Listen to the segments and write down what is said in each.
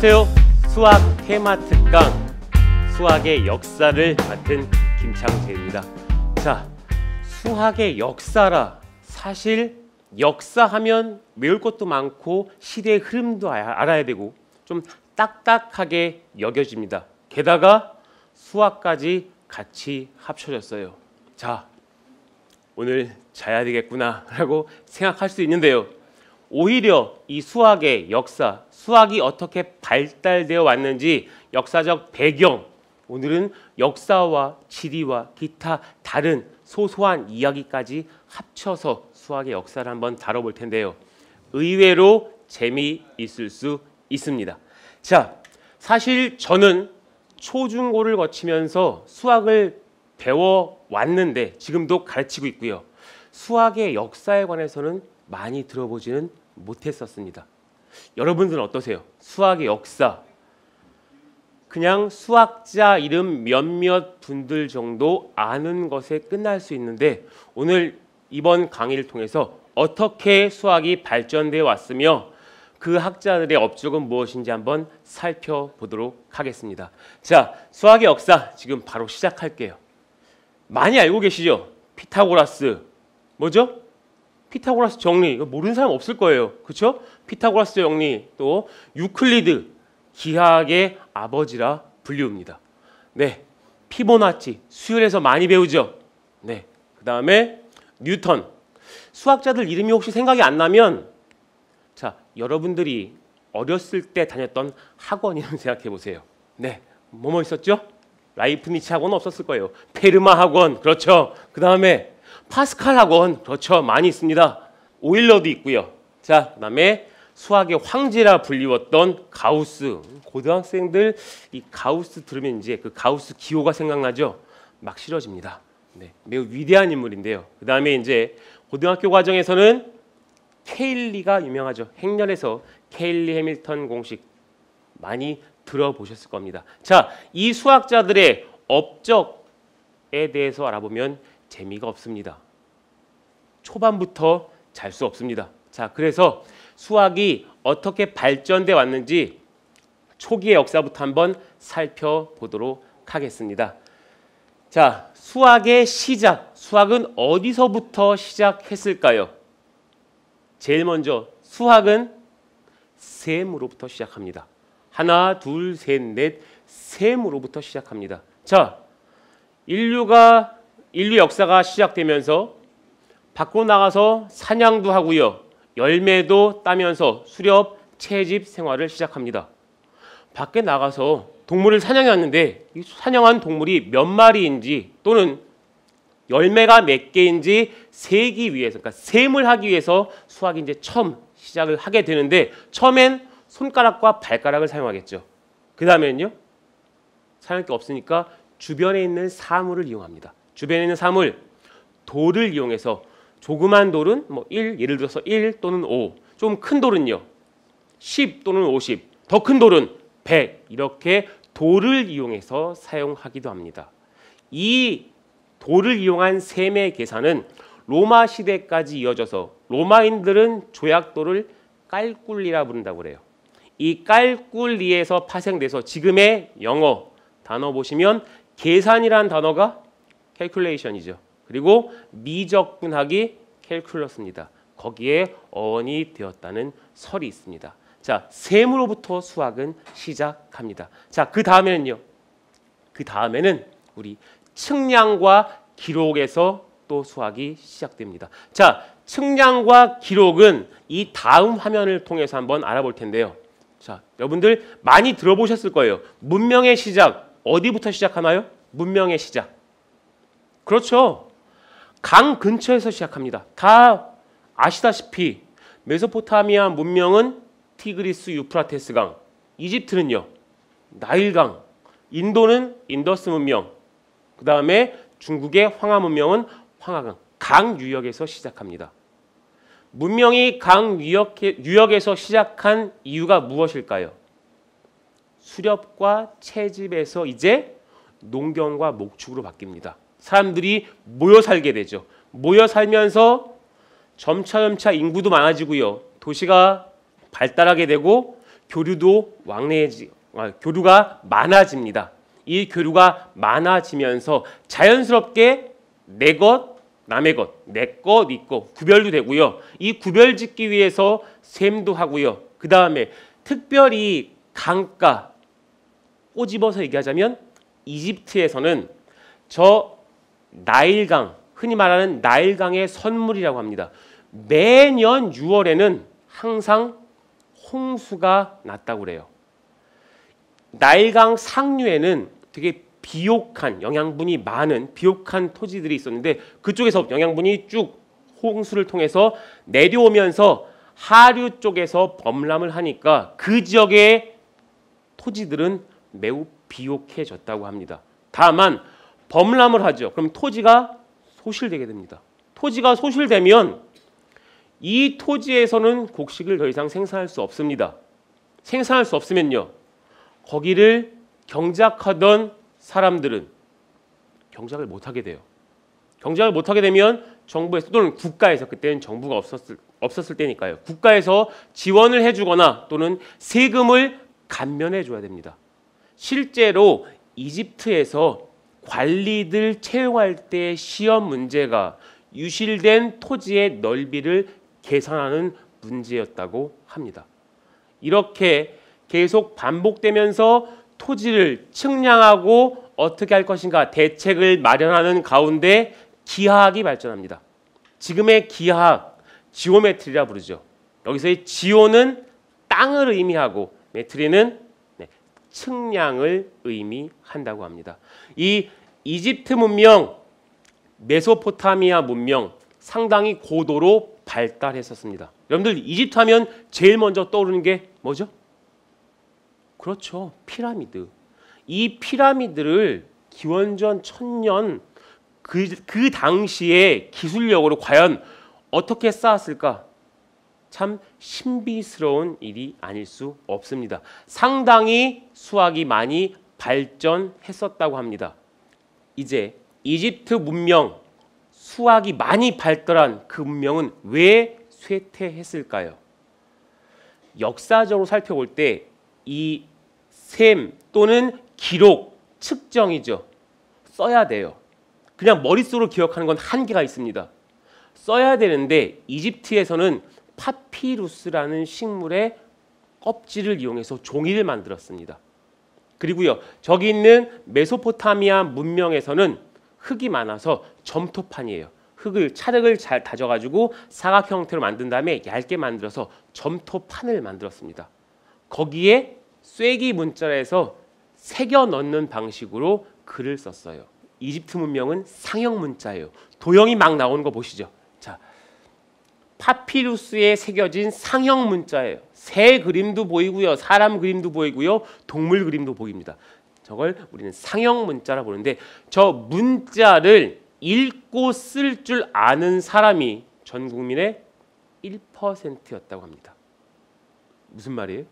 안녕하세요. 수학 테마 특강 수학의 역사를 맡은 김창재입니다. 자, 수학의 역사라 사실 역사하면 외울 것도 많고 시대의 흐름도 알아야 되고 좀 딱딱하게 여겨집니다. 게다가 수학까지 같이 합쳐졌어요. 자, 오늘 자야 되겠구나 라고 생각할 수 있는데요. 오히려 이 수학의 역사, 수학이 어떻게 발달되어 왔는지 역사적 배경, 오늘은 역사와 지리와 기타 다른 소소한 이야기까지 합쳐서 수학의 역사를 한번 다뤄볼 텐데요. 의외로 재미있을 수 있습니다. 자, 사실 저는 초중고를 거치면서 수학을 배워왔는데 지금도 가르치고 있고요. 수학의 역사에 관해서는 많이 들어보지는 못했었습니다. 여러분들은 어떠세요? 수학의 역사, 그냥 수학자 이름 몇몇 분들 정도 아는 것에 끝날 수 있는데 오늘 이번 강의를 통해서 어떻게 수학이 발전되어 왔으며 그 학자들의 업적은 무엇인지 한번 살펴보도록 하겠습니다. 자, 수학의 역사 지금 바로 시작할게요. 많이 알고 계시죠? 피타고라스. 뭐죠? 피타고라스 정리. 이거 모르는 사람 없을 거예요. 그렇죠? 피타고라스 정리, 또 유클리드, 기하학의 아버지라 불리웁니다. 네, 피보나치, 수열에서 많이 배우죠. 네, 그 다음에 뉴턴. 수학자들 이름이 혹시 생각이 안 나면 자, 여러분들이 어렸을 때 다녔던 학원 이름 생각해 보세요. 네, 뭐뭐 있었죠? 라이프니츠 학원 없었을 거예요. 페르마 학원, 그렇죠. 그 다음에 파스칼 학원, 그렇죠. 많이 있습니다. 오일러도 있고요. 자, 그 다음에 수학의 황제라 불리웠던 가우스. 고등학생들 이 가우스 들으면 이제 그 가우스 기호가 생각나죠. 막 싫어집니다. 네, 매우 위대한 인물인데요. 그 다음에 이제 고등학교 과정에서는 케일리가 유명하죠. 행렬에서 케일리 해밀턴 공식 많이 들어보셨을 겁니다. 자, 이 수학자들의 업적에 대해서 알아보면 재미가 없습니다. 초반부터 잘 수 없습니다. 자, 그래서 수학이 어떻게 발전돼 왔는지 초기의 역사부터 한번 살펴보도록 하겠습니다. 자, 수학의 시작, 수학은 어디서부터 시작했을까요? 제일 먼저 수학은 셈으로부터 시작합니다. 하나, 둘, 셋, 넷, 셈으로부터 시작합니다. 자, 인류 역사가 시작되면서 밖으로 나가서 사냥도 하고요. 열매도 따면서 수렵, 채집 생활을 시작합니다. 밖에 나가서 동물을 사냥했는데 이 사냥한 동물이 몇 마리인지 또는 열매가 몇 개인지 세기 위해서, 그러니까 셈을 하기 위해서 수학이 이제 처음 시작을 하게 되는데 처음엔 손가락과 발가락을 사용하겠죠. 그 다음에는요, 사용할 게 없으니까 주변에 있는 사물을 이용합니다. 주변에 있는 사물, 돌을 이용해서 조그만 돌은 뭐 1, 예를 들어서 1 또는 5, 좀 큰 돌은요 10 또는 50, 더 큰 돌은 100, 이렇게 돌을 이용해서 사용하기도 합니다. 이 돌을 이용한 셈의 계산은 로마 시대까지 이어져서 로마인들은 조약돌을 깔꿀리라 부른다고 그래요. 이 깔꿀리에서 파생돼서 지금의 영어 단어 보시면 계산이란 단어가 calculation이죠. 그리고 미적분학이 캘큘러스입니다. 거기에 어원이 되었다는 설이 있습니다. 자, 셈으로부터 수학은 시작합니다. 자, 그 다음에는요. 그 다음에는 우리 측량과 기록에서 또 수학이 시작됩니다. 자, 측량과 기록은 이 다음 화면을 통해서 한번 알아볼 텐데요. 자, 여러분들 많이 들어보셨을 거예요. 문명의 시작, 어디부터 시작하나요? 문명의 시작. 그렇죠. 강 근처에서 시작합니다. 다 아시다시피 메소포타미아 문명은 티그리스 유프라테스 강, 이집트는요 나일강, 인도는 인더스 문명, 그 다음에 중국의 황하 문명은 황하강, 강 유역에서 시작합니다. 문명이 강 유역에서 시작한 이유가 무엇일까요? 수렵과 채집에서 이제 농경과 목축으로 바뀝니다. 사람들이 모여 살게 되죠. 모여 살면서 점차 인구도 많아지고요. 도시가 발달하게 되고 교류가 많아집니다. 이 교류가 많아지면서 자연스럽게 내 것, 남의 것, 내 것, 네 것 구별도 되고요. 이 구별 짓기 위해서 셈도 하고요. 그 다음에 특별히 강가 꼬집어서 얘기하자면 이집트에서는 저 나일강, 흔히 말하는 나일강의 선물이라고 합니다. 매년 6월에는 항상 홍수가 났다고 그래요. 나일강 상류에는 되게 비옥한 영양분이 많은 비옥한 토지들이 있었는데 그쪽에서 영양분이 쭉 홍수를 통해서 내려오면서 하류 쪽에서 범람을 하니까 그 지역의 토지들은 매우 비옥해졌다고 합니다. 다만 범람을 하죠. 그럼 토지가 소실되게 됩니다. 토지가 소실되면 이 토지에서는 곡식을 더 이상 생산할 수 없습니다. 생산할 수 없으면요. 거기를 경작하던 사람들은 경작을 못하게 돼요. 경작을 못하게 되면 정부에서 또는 국가에서 그때는 정부가 없었을 때니까요. 국가에서 지원을 해주거나 또는 세금을 감면해 줘야 됩니다. 실제로 이집트에서 관리들 채용할 때 시험 문제가 유실된 토지의 넓이를 계산하는 문제였다고 합니다. 이렇게 계속 반복되면서 토지를 측량하고 어떻게 할 것인가 대책을 마련하는 가운데 기하학이 발전합니다. 지금의 기하학, 지오메트리라 부르죠. 여기서의 지오는 땅을 의미하고 메트리는 측량을 의미한다고 합니다. 이 이집트 문명, 메소포타미아 문명 상당히 고도로 발달했었습니다. 여러분들 이집트 하면 제일 먼저 떠오르는 게 뭐죠? 그렇죠. 피라미드. 이 피라미드를 기원전 1000년 그 당시의 기술력으로 과연 어떻게 쌓았을까? 참 신비스러운 일이 아닐 수 없습니다. 상당히 수학이 많이 발전했었다고 합니다. 이제 이집트 문명, 수학이 많이 발달한 그 문명은 왜 쇠퇴했을까요? 역사적으로 살펴볼 때 이 셈 또는 기록, 측정이죠. 써야 돼요. 그냥 머릿속으로 기억하는 건 한계가 있습니다. 써야 되는데 이집트에서는 파피루스라는 식물의 껍질을 이용해서 종이를 만들었습니다. 그리고요, 저기 있는 메소포타미아 문명에서는 흙이 많아서 점토판이에요. 찰흙을 잘 다져가지고 사각 형태로 만든 다음에 얇게 만들어서 점토판을 만들었습니다. 거기에 쐐기 문자로 해서 새겨 넣는 방식으로 글을 썼어요. 이집트 문명은 상형 문자예요. 도형이 막 나오는 거 보시죠. 자, 파피루스에 새겨진 상형 문자예요. 새 그림도 보이고요, 사람 그림도 보이고요, 동물 그림도 보입니다. 저걸 우리는 상형 문자라 부르는데 저 문자를 읽고 쓸 줄 아는 사람이 전 국민의 1%였다고 합니다. 무슨 말이에요?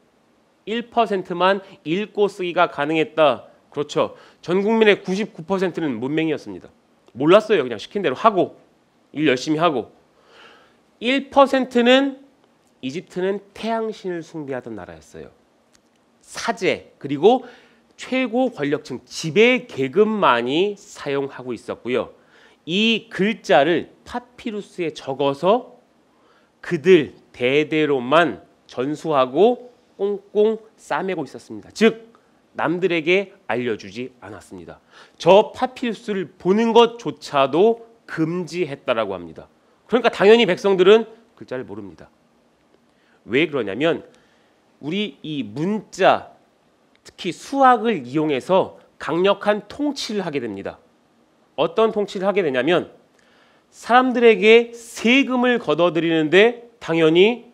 1%만 읽고 쓰기가 가능했다. 그렇죠. 전 국민의 99%는 문맹이었습니다. 몰랐어요. 그냥 시킨 대로 하고 일 열심히 하고. 1%는 이집트는 태양신을 숭배하던 나라였어요. 사제 그리고 최고 권력층 지배 계급만이 사용하고 있었고요. 이 글자를 파피루스에 적어서 그들 대대로만 전수하고 꽁꽁 싸매고 있었습니다. 즉 남들에게 알려주지 않았습니다. 저 파피루스를 보는 것조차도 금지했다라고 합니다. 그러니까 당연히 백성들은 글자를 모릅니다. 왜 그러냐면 우리 이 문자, 특히 수학을 이용해서 강력한 통치를 하게 됩니다. 어떤 통치를 하게 되냐면 사람들에게 세금을 걷어들이는데 당연히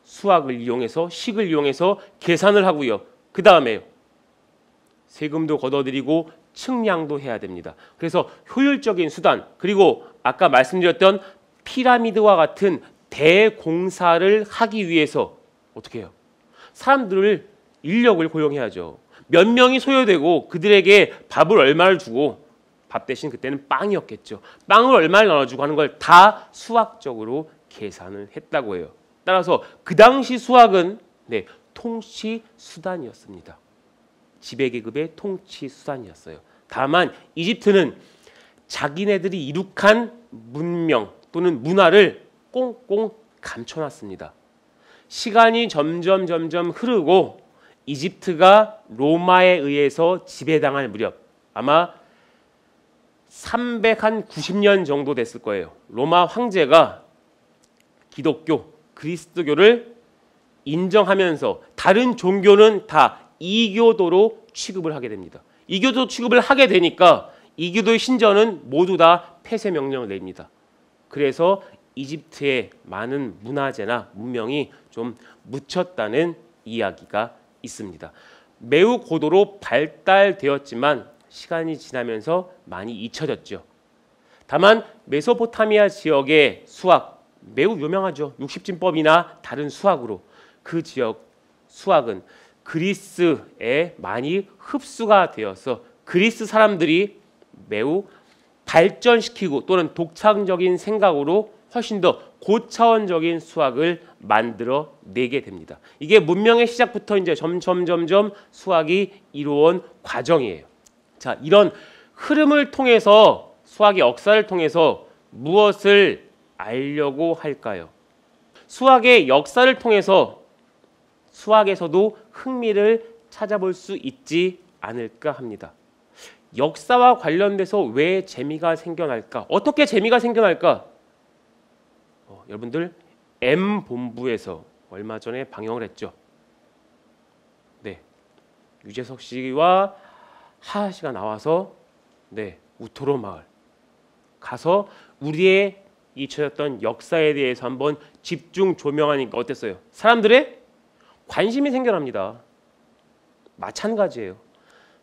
수학을 이용해서 식을 이용해서 계산을 하고요. 그 다음에요. 세금도 걷어들이고 측량도 해야 됩니다. 그래서 효율적인 수단 그리고 아까 말씀드렸던 피라미드와 같은 대공사를 하기 위해서 어떻게 해요? 사람들을 인력을 고용해야죠. 몇 명이 소요되고 그들에게 밥을 얼마를 주고 밥 대신 그때는 빵이었겠죠. 빵을 얼마를 나눠주고 하는 걸 다 수학적으로 계산을 했다고 해요. 따라서 그 당시 수학은 통치 수단이었습니다. 지배계급의 통치 수단이었어요. 다만 이집트는 자기네들이 이룩한 문명 또는 문화를 꽁꽁 감춰놨습니다. 시간이 점점 흐르고 이집트가 로마에 의해서 지배당할 무렵 아마 390년 정도 됐을 거예요. 로마 황제가 기독교, 그리스도교를 인정하면서 다른 종교는 다 이교도로 취급을 하게 됩니다. 이교도 취급을 하게 되니까 이교도의 신전은 모두 다 폐쇄 명령을 냅니다. 그래서 이집트의 많은 문화재나 문명이 좀 묻혔다는 이야기가 있습니다. 매우 고도로 발달되었지만 시간이 지나면서 많이 잊혀졌죠. 다만 메소포타미아 지역의 수학 매우 유명하죠. 60진법이나 다른 수학으로 그 지역 수학은 그리스에 많이 흡수가 되어서 그리스 사람들이 매우 발전시키고 또는 독창적인 생각으로 훨씬 더 고차원적인 수학을 만들어 내게 됩니다. 이게 문명의 시작부터 이제 점점 수학이 이루어온 과정이에요. 자, 이런 흐름을 통해서 수학의 역사를 통해서 무엇을 알려고 할까요? 수학의 역사를 통해서 수학에서도 흥미를 찾아볼 수 있지 않을까 합니다. 역사와 관련돼서 왜 재미가 생겨날까? 어떻게 재미가 생겨날까? 여러분들 M본부에서 얼마 전에 방영을 했죠. 네, 유재석 씨와 하하 씨가 나와서 우토로 마을 가서 우리의 잊혀졌던 역사에 대해서 한번 집중 조명하니까 어땠어요? 사람들의 관심이 생겨납니다. 마찬가지예요.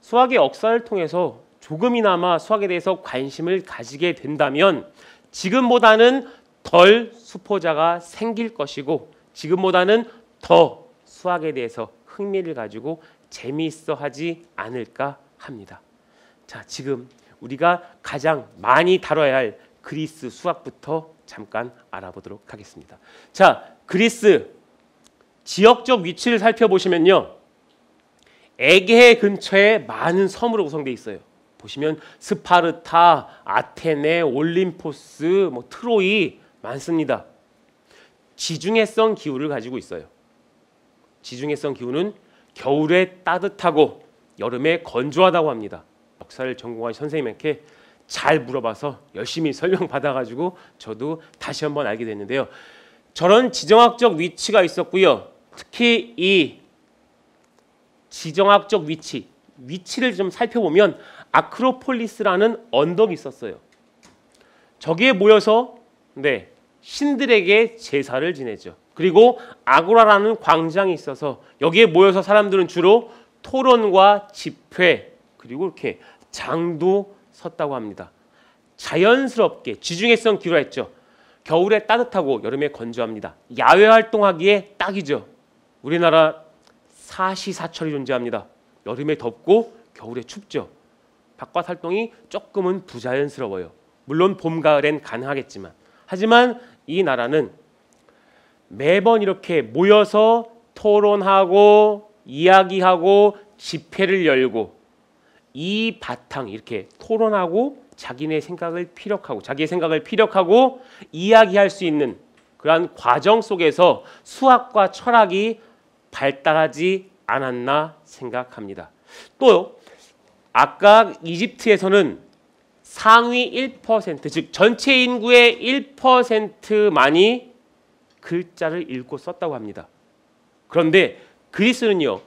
수학의 역사를 통해서 조금이나마 수학에 대해서 관심을 가지게 된다면 지금보다는 덜 수포자가 생길 것이고 지금보다는 더 수학에 대해서 흥미를 가지고 재미있어 하지 않을까 합니다. 자, 지금 우리가 가장 많이 다뤄야 할 그리스 수학부터 잠깐 알아보도록 하겠습니다. 자, 그리스 지역적 위치를 살펴보시면요. 에게해 근처에 많은 섬으로 구성되어 있어요. 보시면 스파르타, 아테네, 올림포스, 트로이 많습니다. 지중해성 기후를 가지고 있어요. 지중해성 기후는 겨울에 따뜻하고 여름에 건조하다고 합니다. 역사를 전공한 선생님에게 잘 물어봐서 열심히 설명 받아가지고 저도 다시 한번 알게 됐는데요. 저런 지정학적 위치가 있었고요. 특히 이 지정학적 위치를 좀 살펴보면 아크로폴리스라는 언덕이 있었어요. 저기에 모여서 신들에게 제사를 지내죠. 그리고 아고라라는 광장이 있어서 여기에 모여서 사람들은 주로 토론과 집회 그리고 이렇게 장도 섰다고 합니다. 자연스럽게 지중해성 기후라 했죠. 겨울에 따뜻하고 여름에 건조합니다. 야외 활동하기에 딱이죠. 우리나라 사시사철이 존재합니다. 여름에 덥고 겨울에 춥죠. 바깥 활동이 조금은 부자연스러워요. 물론 봄, 가을엔 가능하겠지만 하지만 이 나라는 매번 이렇게 모여서 토론하고 이야기하고 집회를 열고 이 바탕 이렇게 토론하고 자기의 생각을 피력하고 이야기할 수 있는 그러한 과정 속에서 수학과 철학이 발달하지 않았나 생각합니다. 또 아까 이집트에서는 상위 1% 즉 전체 인구의 1%만이 글자를 읽고 썼다고 합니다. 그런데 그리스는요.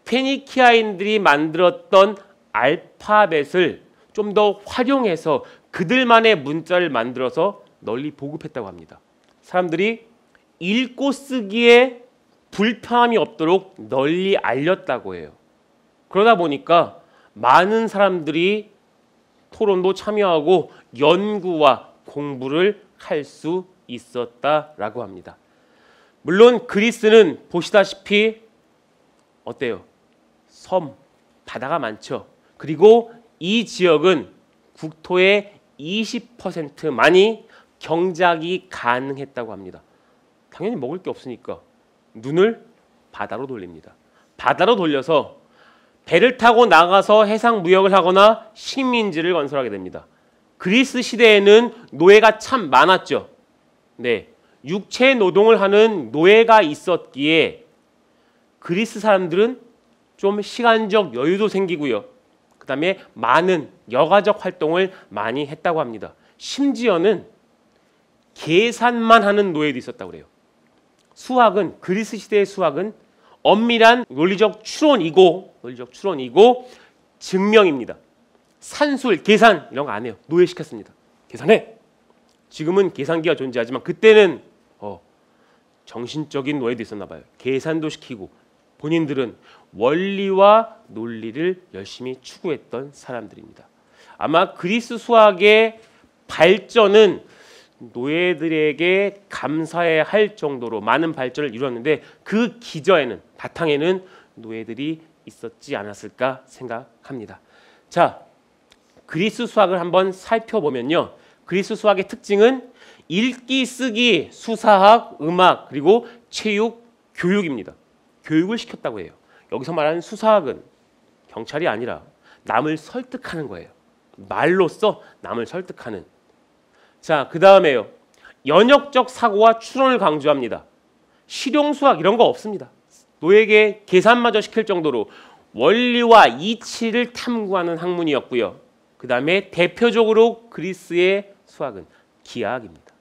페니키아인들이 만들었던 알파벳을 좀 더 활용해서 그들만의 문자를 만들어서 널리 보급했다고 합니다. 사람들이 읽고 쓰기에 불편함이 없도록 널리 알렸다고 해요. 그러다 보니까 많은 사람들이 토론도 참여하고 연구와 공부를 할 수 있었다라고 합니다. 물론 그리스는 보시다시피 어때요? 섬, 바다가 많죠. 그리고 이 지역은 국토의 20%만이 경작이 가능했다고 합니다. 당연히 먹을 게 없으니까 눈을 바다로 돌립니다. 바다로 돌려서 배를 타고 나가서 해상 무역을 하거나 식민지를 건설하게 됩니다. 그리스 시대에는 노예가 참 많았죠. 네, 육체 노동을 하는 노예가 있었기에 그리스 사람들은 좀 시간적 여유도 생기고요. 그 다음에 많은 여가적 활동을 많이 했다고 합니다. 심지어는 계산만 하는 노예도 있었다고 그래요. 수학은, 그리스 시대의 수학은 엄밀한 논리적 추론이고 증명입니다. 산술, 계산 이런 거 안 해요. 노예시켰습니다. 계산해. 지금은 계산기가 존재하지만 그때는 정신적인 노예도 있었나 봐요. 계산도 시키고 본인들은 원리와 논리를 열심히 추구했던 사람들입니다. 아마 그리스 수학의 발전은 노예들에게 감사해야 할 정도로 많은 발전을 이루었는데 그 기저에는, 바탕에는 노예들이 있었지 않았을까 생각합니다. 자, 그리스 수학을 한번 살펴보면요. 그리스 수학의 특징은 읽기, 쓰기, 수사학, 음악, 그리고 체육, 교육입니다. 교육을 시켰다고 해요. 여기서 말하는 수사학은 경찰이 아니라 남을 설득하는 거예요. 말로써 남을 설득하는. 자, 그 다음에요. 연역적 사고와 추론을 강조합니다. 실용수학 이런 거 없습니다. 노예에게 계산마저 시킬 정도로 원리와 이치를 탐구하는 학문이었고요. 그 다음에 대표적으로 그리스의 수학은 기하학입니다.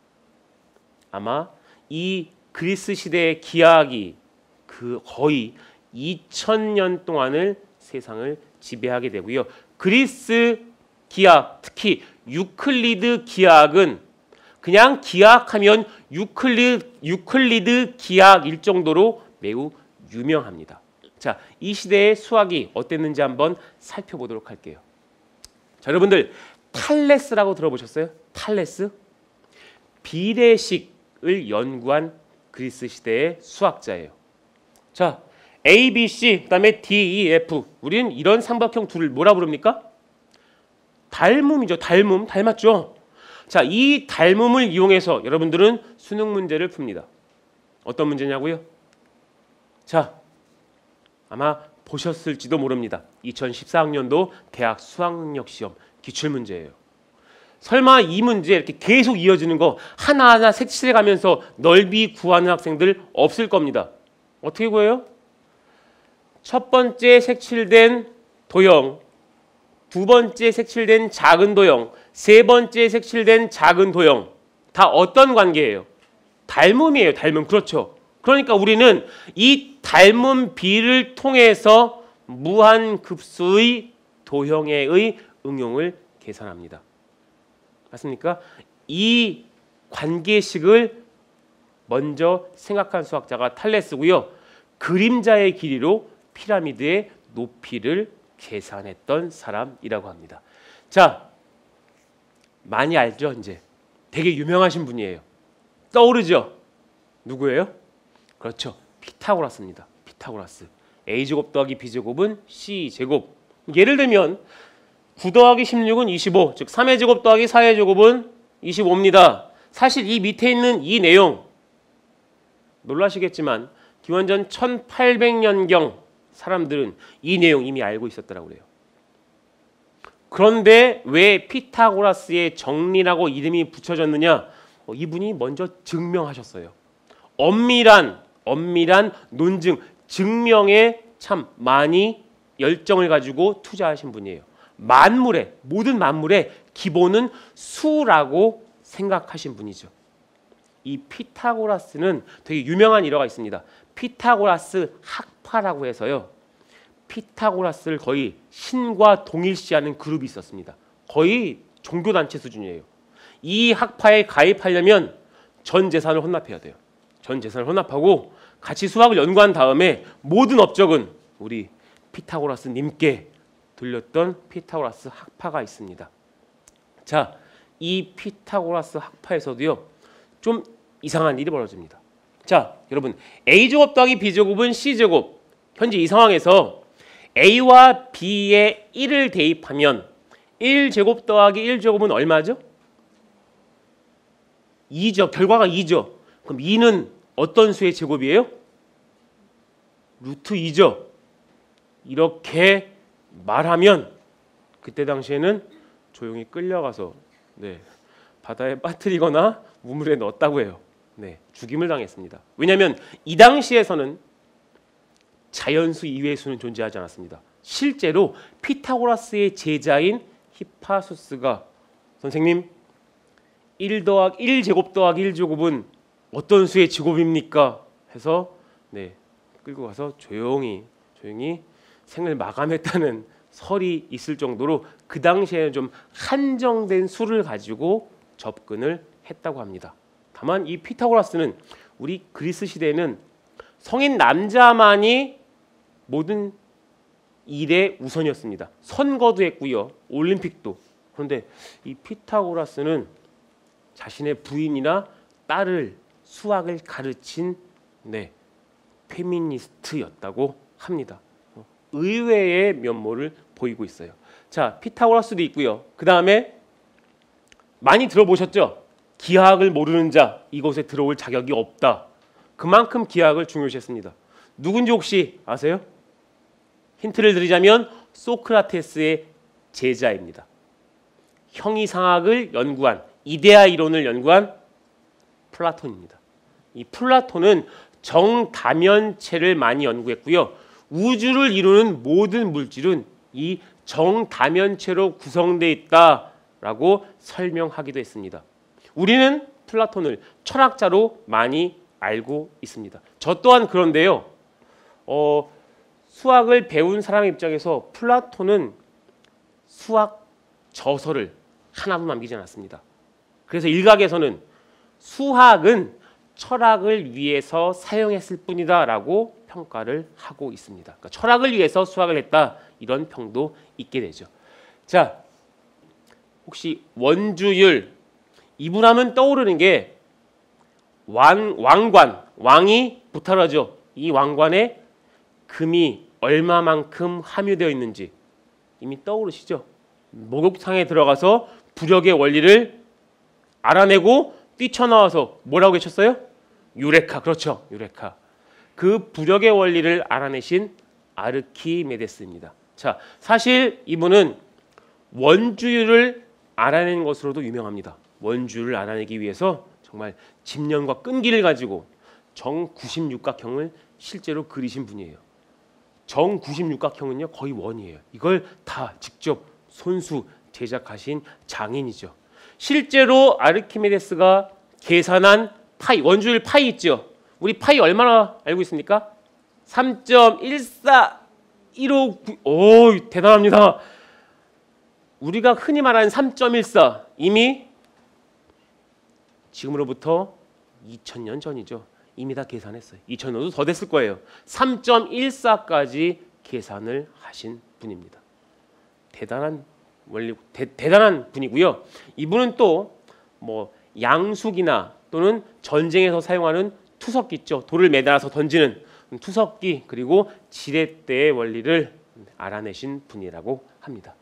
아마 이 그리스 시대의 기하학이 거의 2000년 동안을 세상을 지배하게 되고요. 그리스 기하학, 특히 유클리드 기하학은 그냥 기하학하면 유클리드 기하학일 정도로 매우 유명합니다. 자, 이 시대의 수학이 어땠는지 한번 살펴보도록 할게요. 자, 여러분들 탈레스라고 들어보셨어요? 탈레스? 비례식을 연구한 그리스 시대의 수학자예요. 자, A, B, C, 그다음에 D, E, F. 우리는 이런 삼각형 둘을 뭐라 부릅니까? 닮음이죠. 닮음. 닮았죠? 자, 이 닮음을 이용해서 여러분들은 수능 문제를 풉니다. 어떤 문제냐고요? 자, 아마 보셨을지도 모릅니다. 2014학년도 대학 수학능력 시험 기출문제예요. 설마 이 문제 이렇게 계속 이어지는 거 하나하나 색칠해 가면서 넓이 구하는 학생들 없을 겁니다. 어떻게 구해요? 첫 번째 색칠된 도형, 두 번째 색칠된 작은 도형, 세 번째 색칠된 작은 도형 다 어떤 관계예요? 닮음이에요. 닮음. 그렇죠. 그러니까 우리는 이 닮음 비를 통해서 무한급수의 도형의 응용을 계산합니다. 맞습니까? 이 관계식을 먼저 생각한 수학자가 탈레스고요. 그림자의 길이로 피라미드의 높이를 계산했던 사람이라고 합니다. 자, 많이 알죠? 이제 되게 유명하신 분이에요. 떠오르죠? 누구예요? 그렇죠. 피타고라스입니다. 피타고라스. a제곱 더하기 b제곱은 c제곱. 예를 들면 9 더하기 16은 25, 즉 3의 제곱 더하기 4의 제곱은 25입니다. 사실 이 밑에 있는 이 내용 놀라시겠지만 기원전 1800년경 사람들은 이 내용 이미 알고 있었더라고 그래요. 그런데 왜 피타고라스의 정리라고 이름이 붙여졌느냐? 이분이 먼저 증명하셨어요. 엄밀한 논증, 증명에 참 많이 열정을 가지고 투자하신 분이에요. 모든 만물의 기본은 수라고 생각하신 분이죠. 이 피타고라스는 되게 유명한 일화가 있습니다. 피타고라스 학파라고 해서요. 피타고라스를 거의 신과 동일시하는 그룹이 있었습니다. 거의 종교단체 수준이에요. 이 학파에 가입하려면 전 재산을 혼납해야 돼요. 전 재산을 혼납하고 같이 수학을 연구한 다음에 모든 업적은 우리 피타고라스 님께 돌렸던 피타고라스 학파가 있습니다. 자, 이 피타고라스 학파에서도요. 좀 이상한 일이 벌어집니다. 자, 여러분 a제곱 더하기 b제곱은 c제곱. 현재 이 상황에서 a와 b에 1을 대입하면 1제곱 더하기 1제곱은 얼마죠? 2죠. 결과가 2죠. 그럼 2는 어떤 수의 제곱이에요? 루트 2죠. 이렇게 말하면 그때 당시에는 조용히 끌려가서 바다에 빠뜨리거나 우물에 넣었다고 해요. 죽임을 당했습니다. 왜냐하면 이 당시에서는 자연수 이외의 수는 존재하지 않았습니다. 실제로 피타고라스의 제자인 히파수스가 선생님 1제곱 더하기 1제곱은 어떤 수의 제곱입니까? 해서 끌고 가서 조용히 생을 마감했다는 설이 있을 정도로 그 당시에는 좀 한정된 수를 가지고 접근을 했다고 합니다. 다만 이 피타고라스는 우리 그리스 시대에는 성인 남자만이 모든 일의 우선이었습니다. 선거도 했고요. 올림픽도. 그런데 이 피타고라스는 자신의 부인이나 딸을 수학을 가르친 페미니스트였다고 합니다. 의외의 면모를 보이고 있어요. 자, 피타고라스도 있고요. 그 다음에 많이 들어보셨죠? 기하학을 모르는 자 이곳에 들어올 자격이 없다. 그만큼 기하학을 중요시했습니다. 누군지 혹시 아세요? 힌트를 드리자면 소크라테스의 제자입니다. 형이상학을 연구한 이데아 이론을 연구한 플라톤입니다. 이 플라톤은 정다면체를 많이 연구했고요. 우주를 이루는 모든 물질은 이 정다면체로 구성되어 있다라고 설명하기도 했습니다. 우리는 플라톤을 철학자로 많이 알고 있습니다. 저 또한 그런데요. 수학을 배운 사람의 입장에서 플라톤은 수학 저서를 하나도 남기지 않았습니다. 그래서 일각에서는 수학은 철학을 위해서 사용했을 뿐이다라고 평가를 하고 있습니다. 그러니까 철학을 위해서 수학을 했다 이런 평도 있게 되죠. 자, 혹시 원주율 이분 하면 떠오르는 게 왕관, 왕이 부탁하죠. 이 왕관에 금이 얼마만큼 함유되어 있는지 이미 떠오르시죠? 목욕탕에 들어가서 부력의 원리를 알아내고 뛰쳐나와서 뭐라고 외쳤어요? 유레카. 그렇죠. 유레카. 그 부력의 원리를 알아내신 아르키메데스입니다. 자, 사실 이분은 원주율을 알아낸 것으로도 유명합니다. 원주율을 알아내기 위해서 정말 집념과 끈기를 가지고 정96각형을 실제로 그리신 분이에요. 정96각형은요 거의 원이에요. 이걸 다 직접 손수 제작하신 장인이죠. 실제로 아르키메데스가 계산한 파이, 원주율 파이 있죠. 우리 파이 얼마나 알고 있습니까? 3.14159. 오, 대단합니다. 우리가 흔히 말하는 3.14 이미 지금으로부터 2000년 전이죠. 이미 다 계산했어요. 2000년도 더 됐을 거예요. 3.14까지 계산을 하신 분입니다. 대단한 분이고요. 이분은 또 뭐 양숙이나 또는 전쟁에서 사용하는 투석기 있죠. 돌을 매달아서 던지는 투석기 그리고 지렛대의 원리를 알아내신 분이라고 합니다.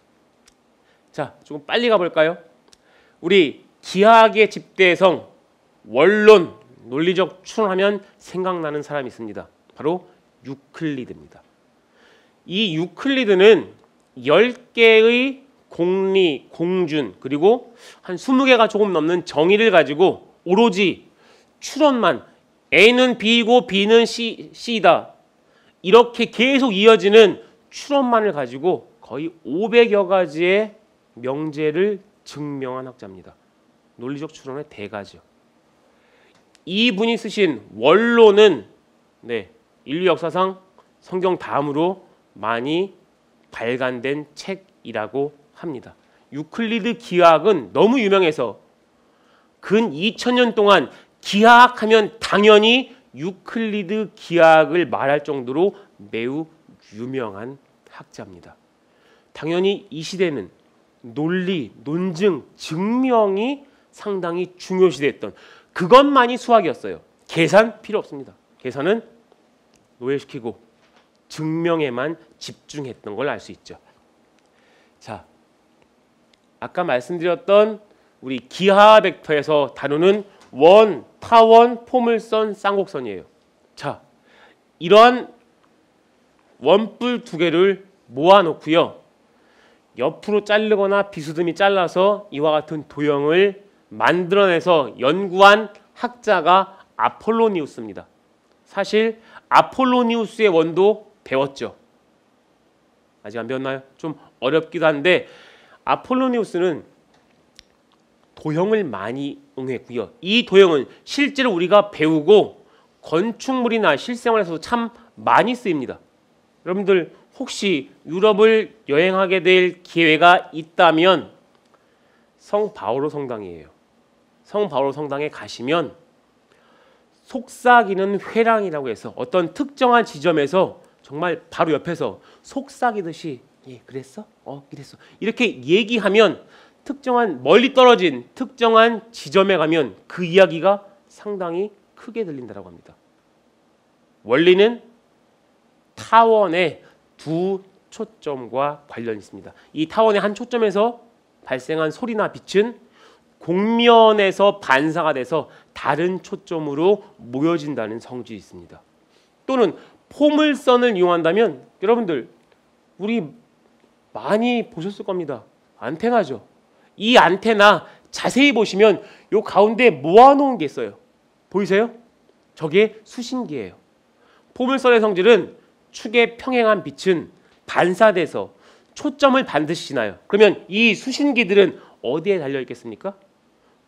자, 조금 빨리 가볼까요? 우리 기하학의 집대성 원론 논리적 추론하면 생각나는 사람이 있습니다. 바로 유클리드입니다. 이 유클리드는 10개의 공리, 공준 그리고 한 20개가 조금 넘는 정의를 가지고 오로지 추론만 A는 B이고 B는 C이다 이렇게 계속 이어지는 추론만을 가지고 거의 500여 가지의 명제를 증명한 학자입니다. 논리적 추론의 대가죠. 이분이 쓰신 원론은 인류 역사상 성경 다음으로 많이 발간된 책이라고 합니다. 유클리드 기하학은 너무 유명해서 근 2000년 동안 기하학하면 당연히 유클리드 기하학을 말할 정도로 매우 유명한 학자입니다. 당연히 이 시대는 논리, 논증, 증명이 상당히 중요시됐던 그것만이 수학이었어요. 계산 필요 없습니다. 계산은 노예시키고 증명에만 집중했던 걸 알 수 있죠. 자, 아까 말씀드렸던 우리 기하 벡터에서 다루는 원, 타원, 포물선, 쌍곡선이에요. 자, 이러한 원뿔 두 개를 모아놓고요. 옆으로 자르거나 비스듬히 잘라서 이와 같은 도형을 만들어내서 연구한 학자가 아폴로니우스입니다. 사실 아폴로니우스의 원도 배웠죠. 아직 안 배웠나요? 좀 어렵기도 한데 아폴로니우스는 도형을 많이 응했고요. 이 도형은 실제로 우리가 배우고 건축물이나 실생활에서도 참 많이 쓰입니다. 여러분들 혹시 유럽을 여행하게 될 기회가 있다면 성 바오로 성당이에요. 성 바오로 성당에 가시면 속삭이는 회랑이라고 해서 어떤 특정한 지점에서 정말 바로 옆에서 속삭이듯이 예, 그랬어? 이랬어. 이렇게 얘기하면 특정한 멀리 떨어진 특정한 지점에 가면 그 이야기가 상당히 크게 들린다고 합니다. 원리는 타원의 두 초점과 관련이 있습니다. 이 타원의 한 초점에서 발생한 소리나 빛은 곡면에서 반사가 돼서 다른 초점으로 모여진다는 성질이 있습니다. 또는 포물선을 이용한다면 여러분들 우리 많이 보셨을 겁니다. 안테나죠. 이 안테나 자세히 보시면 요 가운데 모아놓은 게 있어요. 보이세요? 저게 수신기예요. 포물선의 성질은 축의 평행한 빛은 반사돼서 초점을 반드시 지나요. 그러면 이 수신기들은 어디에 달려 있겠습니까?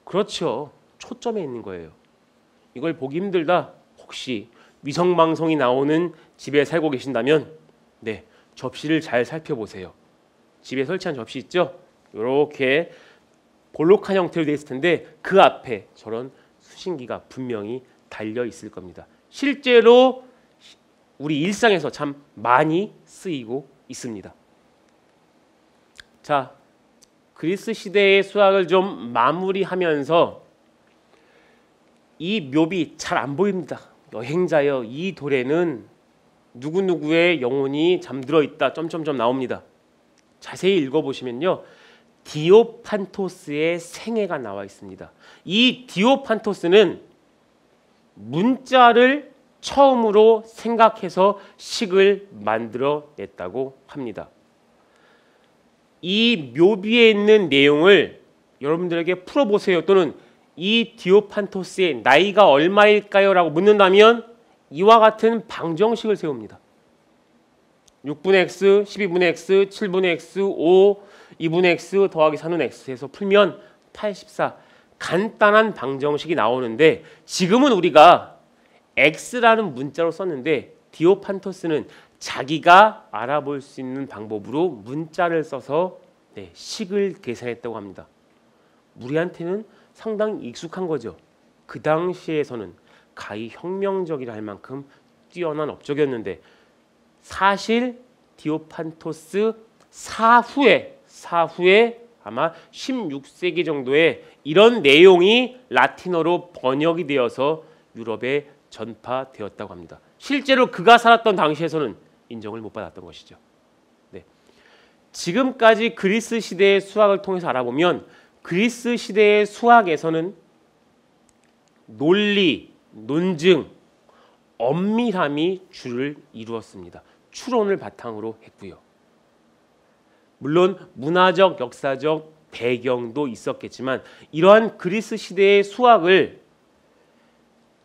그렇죠. 초점에 있는 거예요. 이걸 보기 힘들다. 혹시 위성방송이 나오는 집에 살고 계신다면 네, 접시를 잘 살펴보세요. 집에 설치한 접시 있죠? 이렇게 볼록한 형태로 되어 있을 텐데 그 앞에 저런 수신기가 분명히 달려 있을 겁니다. 실제로 우리 일상에서 참 많이 쓰이고 있습니다. 자, 그리스 시대의 수학을 좀 마무리하면서 이 묘비 잘 안 보입니다. 여행자여 이 돌에는 누구누구의 영혼이 잠들어 있다 점점점 나옵니다. 자세히 읽어보시면요. 디오판토스의 생애가 나와 있습니다. 이 디오판토스는 문자를 처음으로 생각해서 식을 만들어냈다고 합니다. 이 묘비에 있는 내용을 여러분들에게 풀어보세요. 또는 이 디오판토스의 나이가 얼마일까요? 라고 묻는다면 이와 같은 방정식을 세웁니다. 6분의 x, 12분의 x, 7분의 x, 5, 2분의 x 더하기 4는 x에서 풀면 84 간단한 방정식이 나오는데 지금은 우리가 x라는 문자로 썼는데 디오판토스는 자기가 알아볼 수 있는 방법으로 문자를 써서 식을 계산했다고 합니다. 우리한테는 상당히 익숙한 거죠. 그 당시에서는 가히 혁명적이라 할 만큼 뛰어난 업적이었는데 사실 디오판토스 사후에 아마 16세기 정도에 이런 내용이 라틴어로 번역이 되어서 유럽에 전파되었다고 합니다. 실제로 그가 살았던 당시에서는 인정을 못 받았던 것이죠. 네. 지금까지 그리스 시대의 수학을 통해서 알아보면 그리스 시대의 수학에서는 논리, 논증, 엄밀함이 주를 이루었습니다. 추론을 바탕으로 했고요. 물론 문화적, 역사적 배경도 있었겠지만 이러한 그리스 시대의 수학을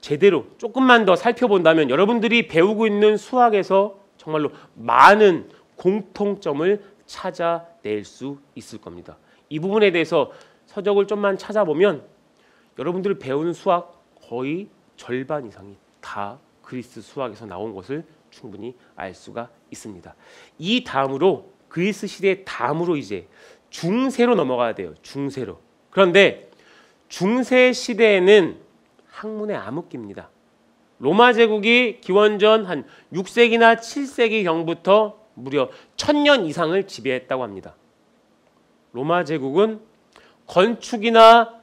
제대로 조금만 더 살펴본다면 여러분들이 배우고 있는 수학에서 정말로 많은 공통점을 찾아낼 수 있을 겁니다. 이 부분에 대해서 서적을 좀만 찾아보면 여러분들이 배우는 수학 거의 절반 이상이 다 그리스 수학에서 나온 것을 충분히 알 수가 있습니다. 이 다음으로 그리스 시대 다음으로 이제 중세로 넘어가야 돼요. 중세로. 그런데 중세 시대에는 학문의 암흑기입니다. 로마 제국이 기원전 한 6세기나 7세기 경부터 무려 1000년 이상을 지배했다고 합니다. 로마 제국은 건축이나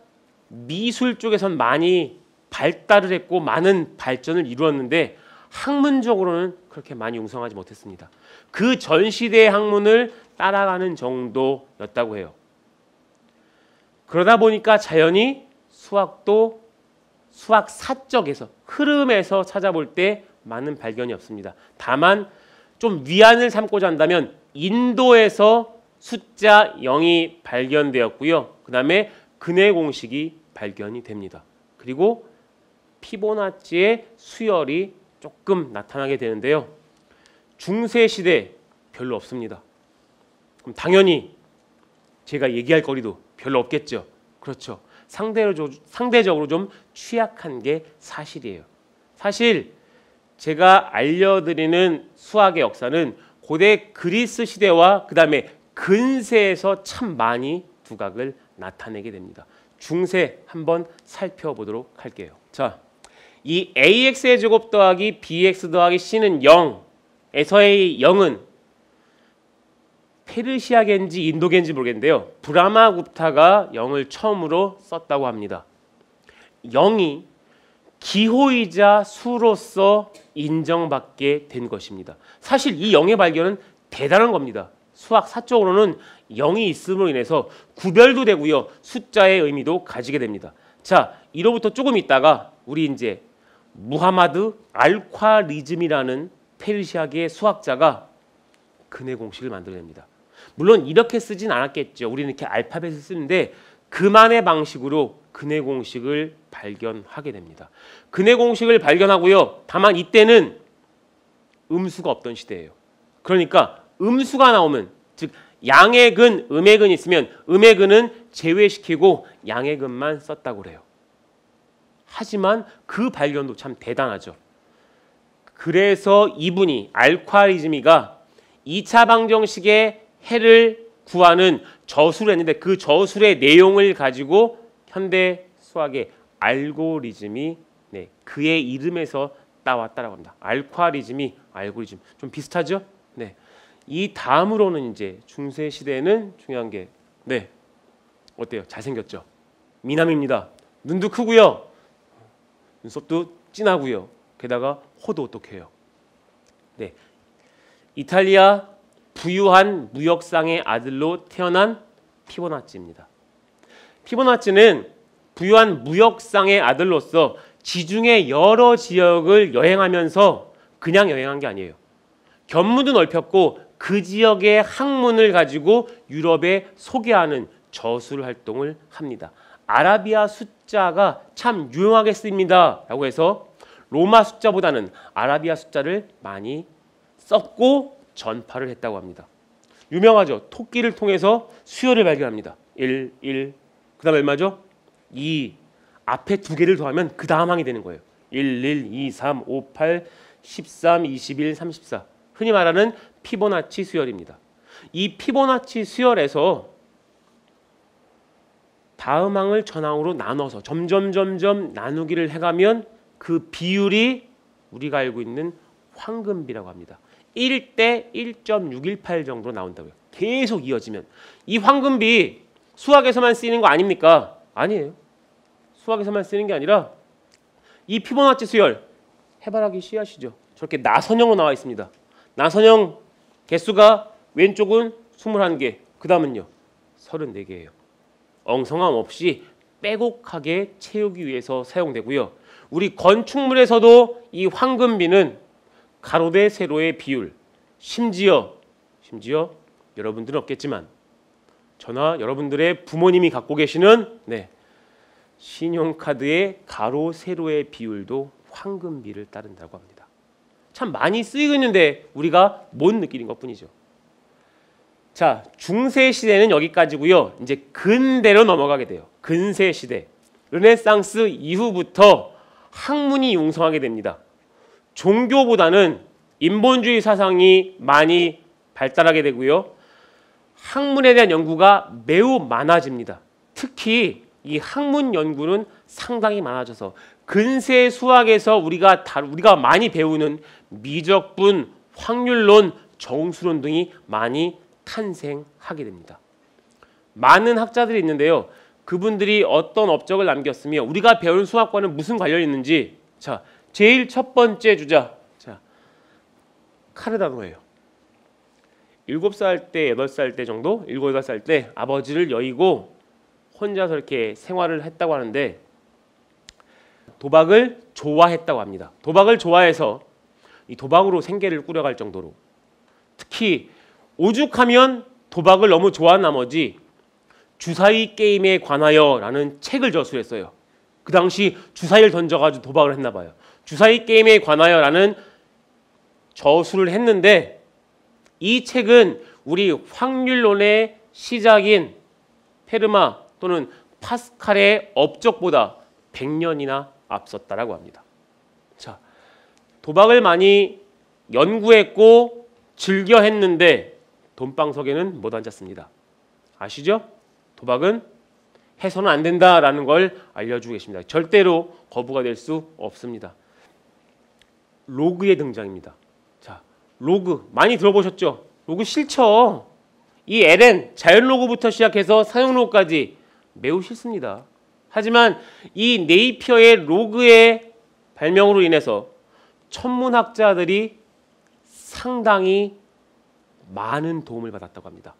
미술 쪽에선 많이 발달을 했고 많은 발전을 이루었는데 학문적으로는 그렇게 많이 융성하지 못했습니다. 그 전 시대의 학문을 따라가는 정도였다고 해요. 그러다 보니까 자연히 수학도 수학 사적에서 흐름에서 찾아볼 때 많은 발견이 없습니다. 다만 좀 위안을 삼고자 한다면 인도에서 숫자 0이 발견되었고요. 그 다음에 근해 공식이 발견이 됩니다. 그리고 피보나치의 수열이 조금 나타나게 되는데요. 중세 시대 별로 없습니다. 그럼 당연히 제가 얘기할 거리도 별로 없겠죠. 그렇죠. 상대적으로 좀 취약한 게 사실이에요. 사실 제가 알려드리는 수학의 역사는 고대 그리스 시대와 그 다음에 근세에서 참 많이 두각을 나타내게 됩니다. 중세 한번 살펴보도록 할게요. 자, 이 ax의 제곱 더하기 bx 더하기 c는 0에서의 0은 페르시아계인지 인도계인지 모르겠는데요. 브라마굽타가 0을 처음으로 썼다고 합니다. 0이 기호이자 수로서 인정받게 된 것입니다. 사실 이 0의 발견은 대단한 겁니다. 수학사적으로는 0이 있음으로 인해서 구별도 되고요. 숫자의 의미도 가지게 됩니다. 자, 이로부터 조금 있다가 우리 이제 무하마드 알콰리즘이라는 페르시아계 수학자가 근해 공식을 만들어냅니다. 물론 이렇게 쓰진 않았겠죠. 우리는 이렇게 알파벳을 쓰는데 그만의 방식으로 근해 공식을 발견하게 됩니다. 근해 공식을 발견하고요. 다만 이때는 음수가 없던 시대예요. 그러니까 음수가 나오면, 즉 양의 근, 음의 근이 있으면 음의 근은 제외시키고 양의 근만 썼다고 그래요. 하지만 그 발견도 참 대단하죠. 그래서 이분이 알콰리즘이가 2차 방정식의 해를 구하는 저술을 했는데 그 저술의 내용을 가지고 현대 수학의 알고리즘이 그의 이름에서 따왔다라고 합니다. 알콰리즘이 알고리즘 좀 비슷하죠? 네. 이 다음으로는 이제 중세 시대에는 중요한 게 어때요? 잘생겼죠? 미남입니다. 눈도 크고요. 눈썹도 진하고요. 게다가 호도 똑똑해요. 네. 이탈리아 부유한 무역상의 아들로 태어난 피보나치입니다. 피보나치는 부유한 무역상의 아들로서 지중해 여러 지역을 여행하면서 그냥 여행한 게 아니에요. 견문도 넓혔고 그 지역의 학문을 가지고 유럽에 소개하는 저술 활동을 합니다. 아라비아 숫자가 참 유용하게 쓰입니다 라고 해서 로마 숫자보다는 아라비아 숫자를 많이 썼고 전파를 했다고 합니다. 유명하죠. 토끼를 통해서 수열을 발견합니다. 1, 1, 그 다음 얼마죠? 2, 앞에 두 개를 더하면 그 다음 항이 되는 거예요. 1, 1, 2, 3, 5, 8, 13, 21, 34. 흔히 말하는 피보나치 수열입니다. 이 피보나치 수열에서 다음 항을 전항으로 나눠서 점점 나누기를 해가면 그 비율이 우리가 알고 있는 황금비라고 합니다. 1대 1.618 정도로 나온다고요. 계속 이어지면. 이 황금비 수학에서만 쓰이는 거 아닙니까? 아니에요. 수학에서만 쓰이는 게 아니라 이 피보나치 수열 해바라기 씨앗이죠. 저렇게 나선형으로 나와 있습니다. 나선형 개수가 왼쪽은 21개, 그 다음은요 34개예요. 엉성함 없이 빼곡하게 채우기 위해서 사용되고요. 우리 건축물에서도 이 황금비는 가로 대 세로의 비율, 심지어 여러분들은 없겠지만 저나 여러분들의 부모님이 갖고 계시는 신용카드의 가로 세로의 비율도 황금비를 따른다고 합니다. 참 많이 쓰이고 있는데 우리가 못 느끼는 것뿐이죠. 자, 중세 시대는 여기까지고요. 이제 근대로 넘어가게 돼요. 근세 시대, 르네상스 이후부터 학문이 융성하게 됩니다. 종교보다는 인본주의 사상이 많이 발달하게 되고요. 학문에 대한 연구가 매우 많아집니다. 특히 이 학문 연구는 상당히 많아져서 근세 수학에서 우리가 많이 배우는 미적분, 확률론, 정수론 등이 많이 탄생하게 됩니다. 많은 학자들이 있는데요. 그분들이 어떤 업적을 남겼으며 우리가 배운 수학과는 무슨 관련이 있는지, 자, 제일 첫 번째 주자, 자, 카르다노예요. 7살 때, 8살 때 정도, 7, 8살 때 아버지를 여의고 혼자서 이렇게 생활을 했다고 하는데 도박을 좋아했다고 합니다. 도박을 좋아해서 이 도박으로 생계를 꾸려갈 정도로 특히 오죽하면 도박을 너무 좋아한 나머지 주사위 게임에 관하여 라는 책을 저술했어요. 그 당시 주사위를 던져가지고 도박을 했나 봐요. 주사위 게임에 관하여 라는 저술을 했는데 이 책은 우리 확률론의 시작인 페르마 또는 파스칼의 업적보다 100년이나 앞섰다라고 합니다. 자, 도박을 많이 연구했고 즐겨 했는데 돈방석에는 못 앉았습니다. 아시죠? 도박은 해서는 안 된다라는 걸 알려주고 계십니다. 절대로 거부가 될 수 없습니다. 로그의 등장입니다. 자, 로그 많이 들어보셨죠? 로그 싫죠? 이 ln 자연 로그부터 시작해서 사용 로그까지 매우 싫습니다. 하지만 이 네이피어의 로그의 발명으로 인해서 천문학자들이 상당히 많은 도움을 받았다고 합니다.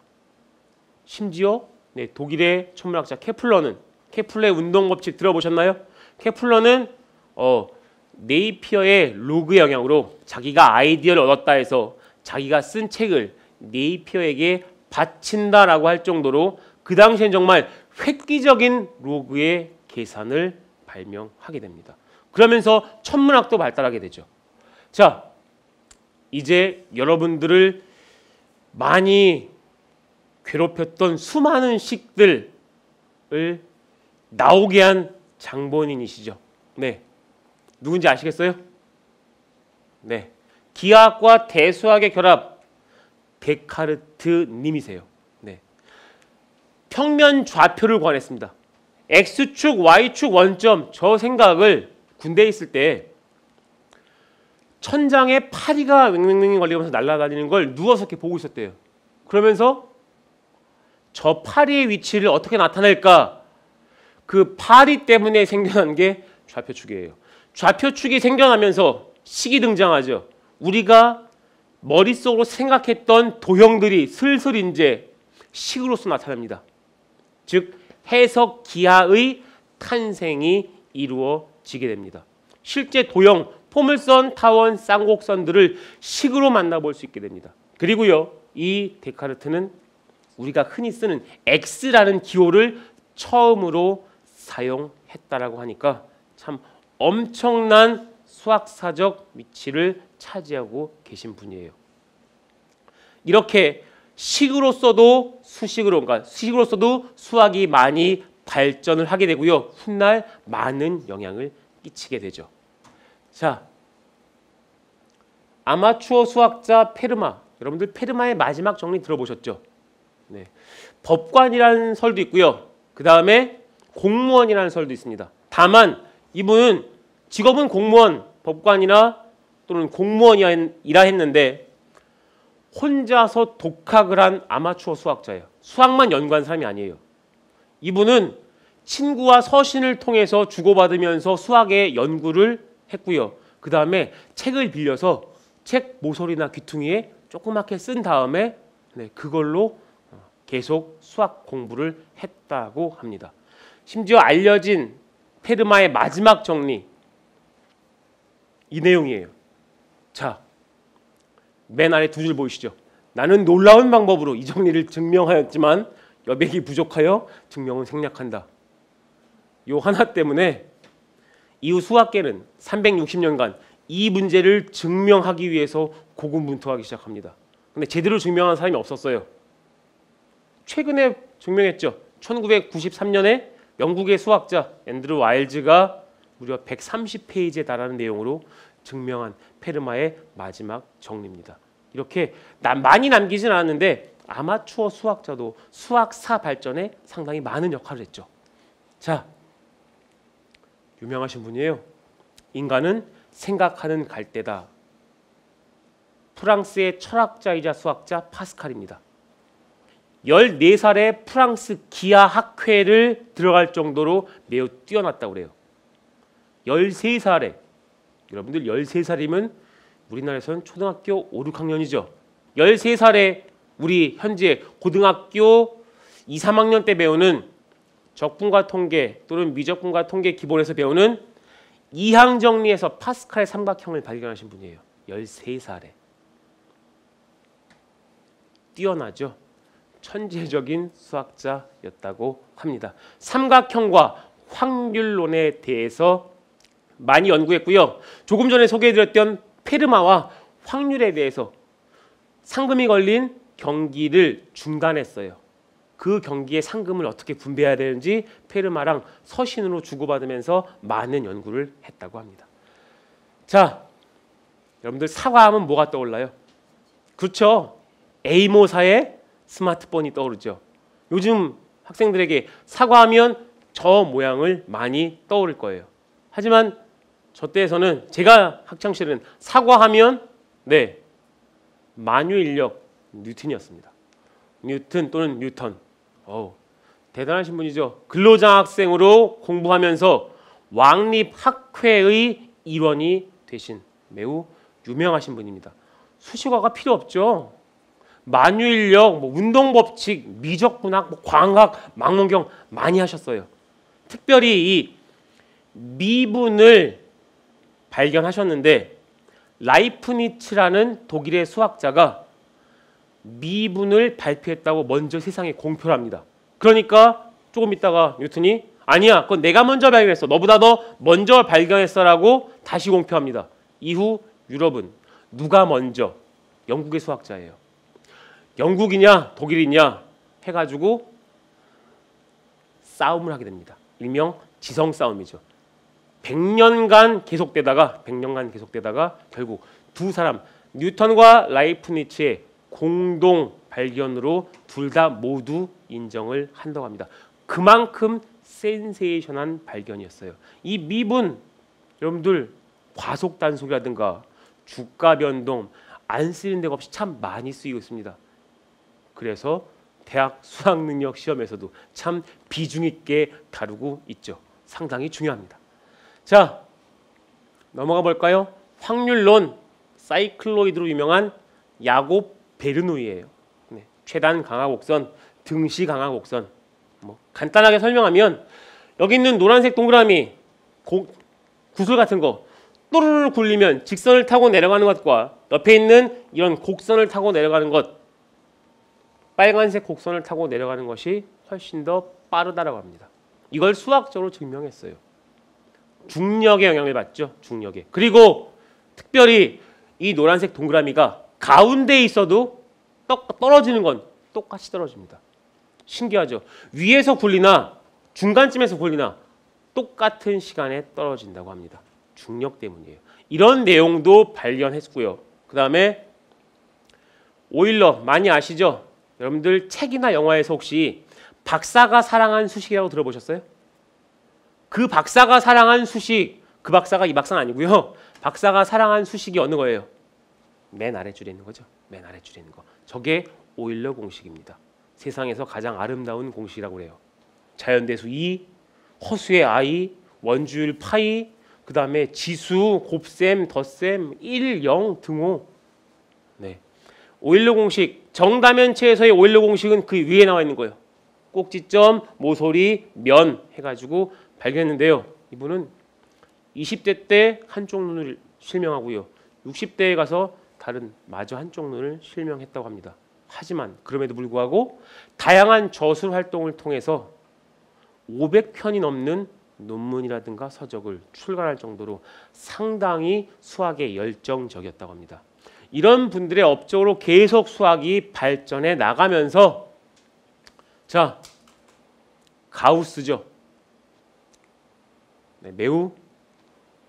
심지어 독일의 천문학자 케플러는 케플러의 운동 법칙 들어보셨나요? 케플러는 네이피어의 로그의 영향으로 자기가 아이디어를 얻었다 해서 자기가 쓴 책을 네이피어에게 바친다라고 할 정도로 그 당시엔 정말 획기적인 로그의 계산을 발명하게 됩니다. 그러면서 천문학도 발달하게 되죠. 자, 이제 여러분들을 많이 괴롭혔던 수많은 식들을 나오게 한 장본인이시죠. 네, 누군지 아시겠어요? 네, 기하학과 대수학의 결합 데카르트 님이세요. 네, 평면 좌표를 구하냈습니다. X축, Y축 원점. 저 생각을 군대에 있을 때 천장에 파리가 맹맹맹 걸리면서 날아다니는 걸 누워서 이렇게 보고 있었대요. 그러면서 저 파리의 위치를 어떻게 나타낼까? 그 파리 때문에 생겨난 게 좌표축이에요. 좌표축이 생겨나면서 식이 등장하죠. 우리가 머릿속으로 생각했던 도형들이 슬슬 이제 식으로서 나타납니다. 즉 해석 기하의 탄생이 이루어지게 됩니다. 실제 도형, 포물선, 타원, 쌍곡선들을 식으로 만나볼 수 있게 됩니다. 그리고요, 이 데카르트는 우리가 흔히 쓰는 X라는 기호를 처음으로 사용했다라고 하니까 참 엄청난 수학사적 위치를 차지하고 계신 분이에요. 이렇게 식으로서도 수식으로, 그러니까 식으로서도 수학이 많이 발전을 하게 되고요. 훗날 많은 영향을 끼치게 되죠. 자, 아마추어 수학자 페르마. 여러분들 페르마의 마지막 정리 들어보셨죠? 네. 법관이라는 설도 있고요. 그 다음에 공무원이라는 설도 있습니다. 다만 이분은 직업은 공무원, 법관이나 또는 공무원이라 했는데 혼자서 독학을 한 아마추어 수학자예요. 수학만 연구한 사람이 아니에요. 이분은 친구와 서신을 통해서 주고받으면서 수학의 연구를 했고요. 그 다음에 책을 빌려서 책 모서리나 귀퉁이에 조그맣게 쓴 다음에 그걸로 계속 수학 공부를 했다고 합니다. 심지어 알려진 페르마의 마지막 정리, 이 내용이에요. 자, 맨 아래 두 줄 보이시죠? 나는 놀라운 방법으로 이 정리를 증명하였지만 여백이 부족하여 증명은 생략한다. 요 하나 때문에 이후 수학계는 360년간 이 문제를 증명하기 위해서 고군분투하기 시작합니다. 근데 제대로 증명한 사람이 없었어요. 최근에 증명했죠. 1993년에 영국의 수학자 앤드루 와일즈가 무려 130페이지에 달하는 내용으로 증명한 페르마의 마지막 정리입니다. 이렇게 많이 남기진 않았는데 아마추어 수학자도 수학사 발전에 상당히 많은 역할을 했죠. 자, 유명하신 분이에요. 인간은 생각하는 갈대다. 프랑스의 철학자이자 수학자 파스칼입니다. 14살에 프랑스 기하학회를 들어갈 정도로 매우 뛰어났다고 그래요. 13살에, 여러분들 13살이면 우리나라에서는 초등학교 5, 6학년이죠. 13살에 우리 현재 고등학교 2, 3학년 때 배우는 적분과 통계 또는 미적분과 통계 기본에서 배우는 이항 정리에서 파스칼의 삼각형을 발견하신 분이에요. 13살에. 뛰어나죠. 천재적인 수학자였다고 합니다. 삼각형과 확률론에 대해서 많이 연구했고요. 조금 전에 소개해드렸던 페르마와 확률에 대해서 상금이 걸린 경기를 중단했어요. 그 경기의 상금을 어떻게 분배해야 되는지 페르마랑 서신으로 주고받으면서 많은 연구를 했다고 합니다. 자, 여러분들 사과하면 뭐가 떠올라요? 그렇죠. A모사의 스마트폰이 떠오르죠. 요즘 학생들에게 사과하면 저 모양을 많이 떠오를 거예요. 하지만 저 때에서는 제가 학창시절은 사과하면 만유인력 뉴턴이었습니다. 뉴턴 또는 뉴턴. 대단하신 분이죠. 근로장학생으로 공부하면서 왕립학회의 일원이 되신 매우 유명하신 분입니다. 수식어가 필요 없죠. 만유인력, 운동법칙, 미적분학, 광학, 망원경 많이 하셨어요. 특별히 이 미분을 발견하셨는데 라이프니츠라는 독일의 수학자가 미분을 발표했다고 먼저 세상에 공표를 합니다. 그러니까 조금 있다가 뉴턴이 아니야, 그건 내가 먼저 발견했어. 너보다 더 먼저 발견했어라고 다시 공표합니다. 이후 유럽은 누가 먼저? 영국의 수학자예요. 영국이냐 독일이냐 해가지고 싸움을 하게 됩니다. 일명 지성 싸움이죠. 100년간 계속되다가 결국 두 사람 뉴턴과 라이프니츠의 공동 발견으로 둘 다 모두 인정을 한다고 합니다. 그만큼 센세이션한 발견이었어요. 이 미분 여러분들 과속 단속이라든가 주가 변동 안 쓰이는 데가 없이 참 많이 쓰이고 있습니다. 그래서 대학 수학능력 시험에서도 참 비중 있게 다루고 있죠. 상당히 중요합니다. 자, 넘어가 볼까요? 확률론 사이클로이드로 유명한 야곱 베르누이예요. 최단 강하 곡선, 등시 강하 곡선. 간단하게 설명하면 여기 있는 노란색 동그라미 구슬 같은 거 또르르 굴리면 직선을 타고 내려가는 것과 옆에 있는 이런 곡선을 타고 내려가는 것, 빨간색 곡선을 타고 내려가는 것이 훨씬 더 빠르다라고 합니다. 이걸 수학적으로 증명했어요. 중력의 영향을 받죠. 중력에. 그리고 특별히 이 노란색 동그라미가 가운데에 있어도 떨어지는 건 똑같이 떨어집니다. 신기하죠. 위에서 굴리나 중간쯤에서 굴리나 똑같은 시간에 떨어진다고 합니다. 중력 때문이에요. 이런 내용도 발견했고요. 그 다음에 오일러 많이 아시죠? 여러분들 책이나 영화에서 혹시 박사가 사랑한 수식이라고 들어보셨어요? 그 박사가 사랑한 수식, 그 박사가 이 박사는 아니고요. 박사가 사랑한 수식이 어느 거예요? 맨 아래줄에 있는 거죠. 맨 아래줄에 있는 거. 저게 오일러 공식입니다. 세상에서 가장 아름다운 공식이라고 그래요. 자연대수 2, 허수의 I, 원주율 파이, 그 다음에 지수, 곱셈, 덧셈, 1, 0, 등호. 오일러 공식, 정다면체에서의 오일러 공식은 그 위에 나와 있는 거예요. 꼭지점, 모서리, 면 해가지고 발견했는데요. 이분은 20대 때 한쪽 눈을 실명하고요. 60대에 가서 다른 마저 한쪽 눈을 실명했다고 합니다. 하지만 그럼에도 불구하고 다양한 저술 활동을 통해서 500편이 넘는 논문이라든가 서적을 출간할 정도로 상당히 수학에 열정적이었다고 합니다. 이런 분들의 업적으로 계속 수학이 발전해 나가면서 자, 가우스죠. 매우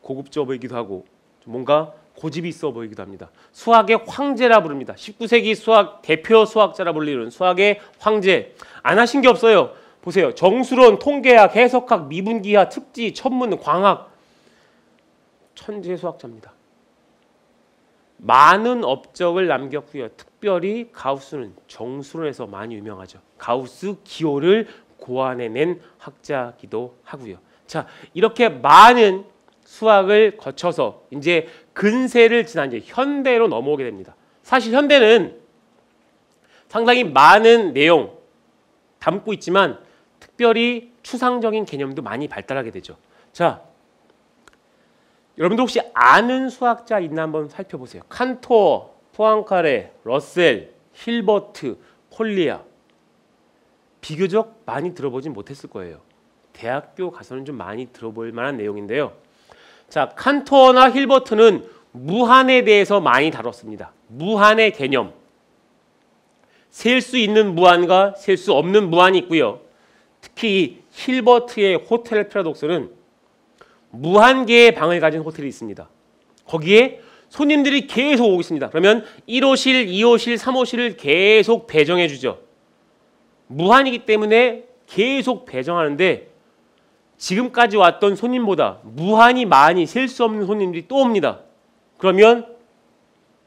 고급져 보이기도 하고 뭔가 고집이 있어 보이기도 합니다. 수학의 황제라 부릅니다. 19세기 수학 대표 수학자라 불리는 수학의 황제. 안 하신 게 없어요. 보세요. 정수론, 통계학, 해석학, 미분기하, 특지, 천문, 광학. 천재 수학자입니다. 많은 업적을 남겼고요. 특별히 가우스는 정수론에서 많이 유명하죠. 가우스 기호를 고안해낸 학자기도 하고요. 자, 이렇게 많은 수학을 거쳐서 이제 근세를 지난 이제 현대로 넘어오게 됩니다. 사실 현대는 상당히 많은 내용 담고 있지만 특별히 추상적인 개념도 많이 발달하게 되죠. 자, 여러분들 혹시 아는 수학자 있나 한번 살펴보세요. 칸토어, 포앙카레, 러셀, 힐버트, 폴리아 비교적 많이 들어보진 못했을 거예요. 대학교 가서는 좀 많이 들어볼 만한 내용인데요. 자, 칸토어나 힐버트는 무한에 대해서 많이 다뤘습니다. 무한의 개념. 셀 수 있는 무한과 셀 수 없는 무한이 있고요. 특히 이 힐버트의 호텔 패러독스는 무한 개의 방을 가진 호텔이 있습니다. 거기에 손님들이 계속 오고 있습니다. 그러면 1호실, 2호실, 3호실을 계속 배정해 주죠. 무한이기 때문에 계속 배정하는데 지금까지 왔던 손님보다 무한히 많이 셀 수 없는 손님들이 또 옵니다. 그러면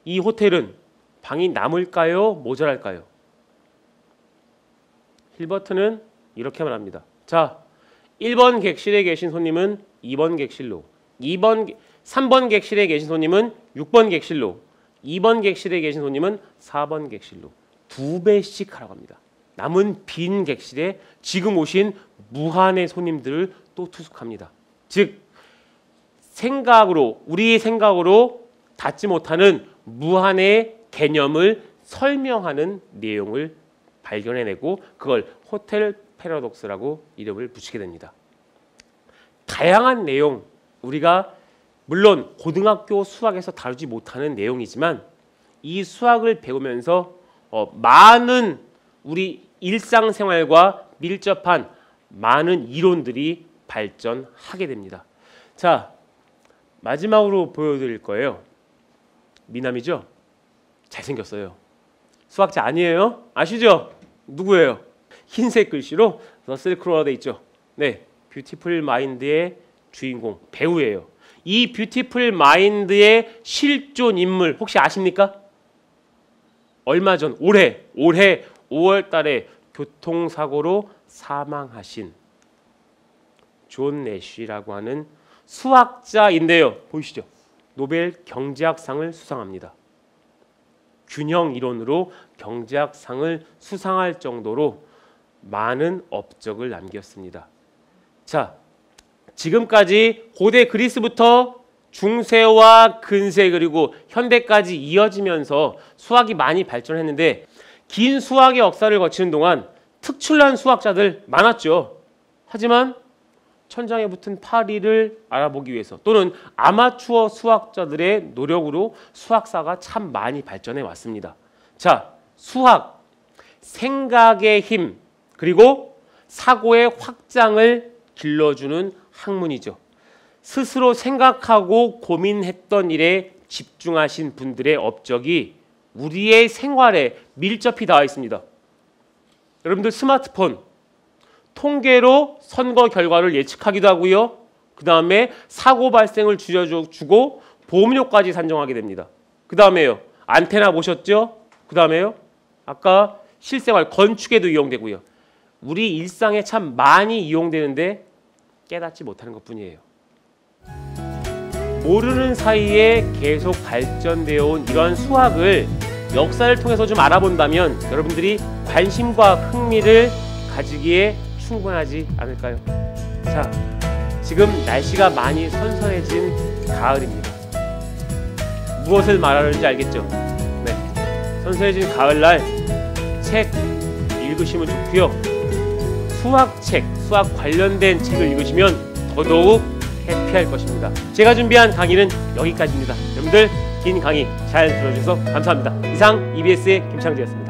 이 호텔은 방이 남을까요? 모자랄까요? 힐버트는 이렇게 말합니다. 자, 1번 객실에 계신 손님은 2번 객실로, 3번 객실에 계신 손님은 6번 객실로, 2번 객실에 계신 손님은 4번 객실로 2배씩 하라고 합니다. 남은 빈 객실에 지금 오신 무한의 손님들을 또 투숙합니다. 즉 우리의 생각으로 닿지 못하는 무한의 개념을 설명하는 내용을 발견해내고 그걸 호텔 패러독스라고 이름을 붙이게 됩니다. 다양한 내용, 우리가 물론 고등학교 수학에서 다루지 못하는 내용이지만 이 수학을 배우면서 많은 우리 일상생활과 밀접한 많은 이론들이 발전하게 됩니다. 자, 마지막으로 보여드릴 거예요. 미남이죠? 잘생겼어요. 수학자 아니에요? 아시죠? 누구예요? 흰색 글씨로 러셀 크로우가 돼 있죠. 네, 뷰티풀 마인드의 주인공 배우예요. 이 뷰티풀 마인드의 실존 인물 혹시 아십니까? 얼마 전 올해 5월 달에 교통사고로 사망하신 존 내쉬라고 하는 수학자인데요. 보이시죠? 노벨 경제학상을 수상합니다. 균형 이론으로 경제학상을 수상할 정도로 많은 업적을 남겼습니다. 자, 지금까지 고대 그리스부터 중세와 근세 그리고 현대까지 이어지면서 수학이 많이 발전했는데 긴 수학의 역사를 거치는 동안 특출난 수학자들 많았죠. 하지만 천장에 붙은 파리를 알아보기 위해서 또는 아마추어 수학자들의 노력으로 수학사가 참 많이 발전해 왔습니다. 자, 수학, 생각의 힘 그리고 사고의 확장을 길러주는 학문이죠. 스스로 생각하고 고민했던 일에 집중하신 분들의 업적이 우리의 생활에 밀접히 닿아 있습니다. 여러분들 스마트폰, 통계로 선거 결과를 예측하기도 하고요. 그 다음에 사고 발생을 줄여주고 보험료까지 산정하게 됩니다. 그 다음에요. 안테나 보셨죠? 그 다음에요. 아까 실생활 건축에도 이용되고요. 우리 일상에 참 많이 이용되는데 깨닫지 못하는 것뿐이에요. 모르는 사이에 계속 발전되어 온 이러한 수학을 역사를 통해서 좀 알아본다면 여러분들이 관심과 흥미를 가지기에 충분하지 않을까요? 자, 지금 날씨가 많이 선선해진 가을입니다. 무엇을 말하는지 알겠죠? 네, 선선해진 가을날 책 읽으시면 좋고요. 수학책, 수학 관련된 책을 읽으시면 더더욱 해피할 것입니다. 제가 준비한 강의는 여기까지입니다. 여러분들 긴 강의 잘 들어주셔서 감사합니다. 이상 EBS의 김창재였습니다.